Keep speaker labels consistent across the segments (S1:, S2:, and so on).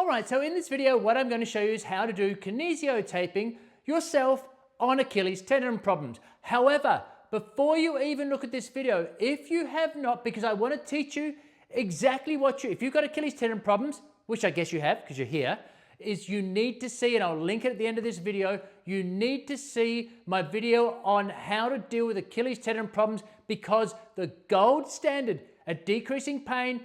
S1: Alright, so in this video what I'm going to show you is how to do kinesiotaping yourself on Achilles tendon problems. However, before you even look at this video, if you have not, because I want to teach you exactly if you've got Achilles tendon problems, which I guess you have because you're here, is you need to see, and I'll link it at the end of this video, you need to see my video on how to deal with Achilles tendon problems, because the gold standard at decreasing pain,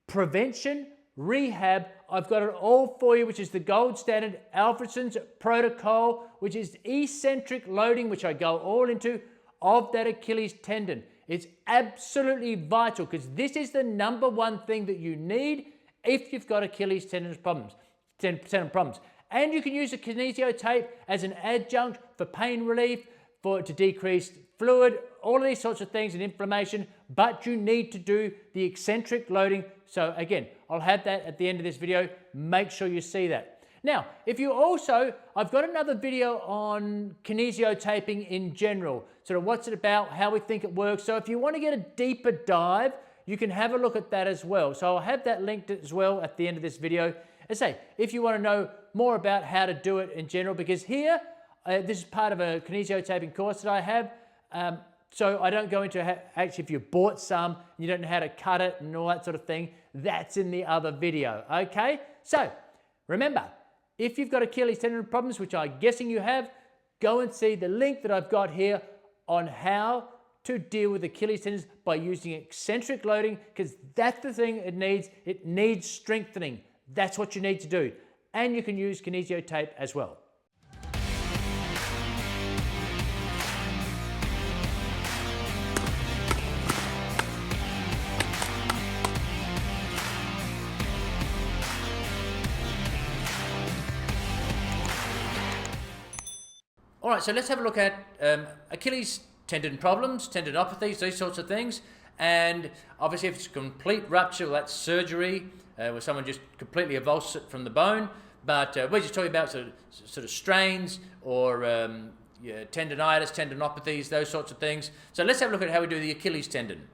S1: prevention, rehab, I've got it all for you, which is the gold standard Alfredson's protocol, which is eccentric loading, which I go all into, of that Achilles tendon. It's absolutely vital because this is the number one thing that you need if you've got Achilles tendon problems. And you can use a kinesio tape as an adjunct for pain relief, to decrease fluid, all of these sorts of things, and inflammation, but you need to do the eccentric loading. So again, I'll have that at the end of this video. Make sure you see that. Now, if you also, I've got another video on kinesio taping in general, sort of what's it about, how we think it works. So if you want to get a deeper dive, you can have a look at that as well. So I'll have that linked as well at the end of this video. As I say, if you want to know more about how to do it in general, because here, this is part of a kinesio taping course that I have. So I don't go into actually if you bought some and you don't know how to cut it and all that sort of thing, that's in the other video, okay? So remember, if you've got Achilles tendon problems, which I'm guessing you have, go and see the link that I've got here on how to deal with Achilles tendons by using eccentric loading, because that's the thing it needs. It needs strengthening. That's what you need to do. And you can use kinesio tape as well. All right, so let's have a look at Achilles tendon problems, tendinopathies, these sorts of things. And obviously if it's a complete rupture, well, that's surgery, where someone just completely avulses it from the bone. But we're just talking about sort of strains or tendonitis, tendinopathies, those sorts of things. So let's have a look at how we do the Achilles tendon.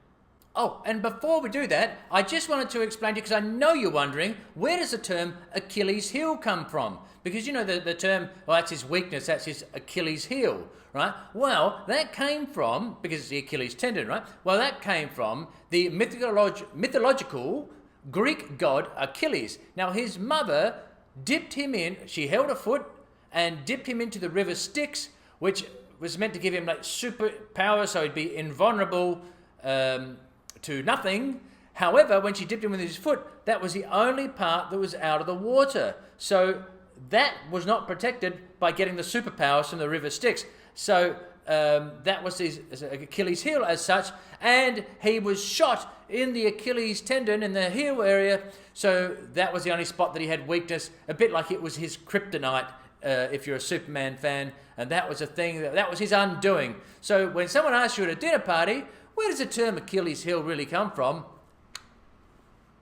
S1: Oh, and before we do that, I just wanted to explain to you, because I know you're wondering, where does the term Achilles heel come from? Because you know the term, well, that's his weakness, that's his Achilles heel, right? Well, that came from, because it's the Achilles tendon, right? Well, that came from the mythological Greek god Achilles. Now, his mother dipped him in, she held a foot and dipped him into the river Styx, which was meant to give him like super power, so he'd be invulnerable to nothing. However, when she dipped him with his foot, that was the only part that was out of the water. So that was not protected by getting the superpowers from the river Styx. So that was his Achilles heel as such, and he was shot in the Achilles tendon in the heel area. So that was the only spot that he had weakness, a bit like it was his kryptonite, if you're a Superman fan, and that was a thing, that was his undoing. So when someone asks you at a dinner party, where does the term Achilles heel really come from?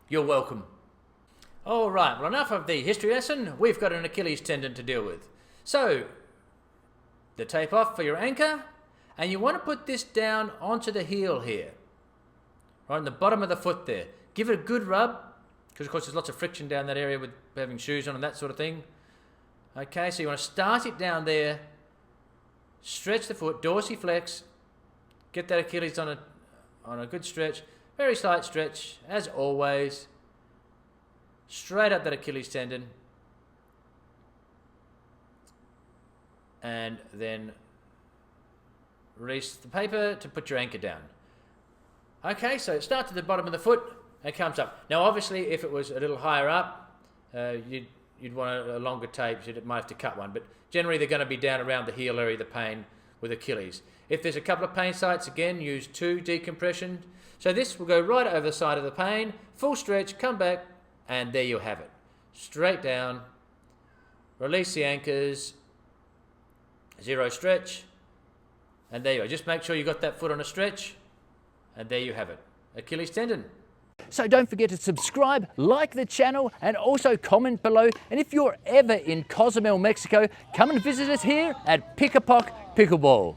S1: You're welcome. All right, well, enough of the history lesson. We've got an Achilles tendon to deal with. So, the tape off for your anchor, and you want to put this down onto the heel here, right on the bottom of the foot there. Give it a good rub, because of course there's lots of friction down that area with having shoes on and that sort of thing. Okay, so you want to start it down there, stretch the foot, dorsiflex, get that Achilles on a good stretch, very slight stretch, as always. Straight up that Achilles tendon. And then release the paper to put your anchor down. Okay, so it starts at the bottom of the foot and comes up. Now, obviously, if it was a little higher up, you'd want a longer tape, so you might have to cut one. But generally, they're going to be down around the heel area of the pain with Achilles. If there's a couple of pain sites, again, use 2 decompression. So this will go right over the side of the pain, full stretch, come back, and there you have it. Straight down, release the anchors, 0 stretch, and there you go. Just make sure you got that foot on a stretch, and there you have it. Achilles tendon. So don't forget to subscribe, like the channel, and also comment below. And if you're ever in Cozumel, Mexico, come and visit us here at Pickleball.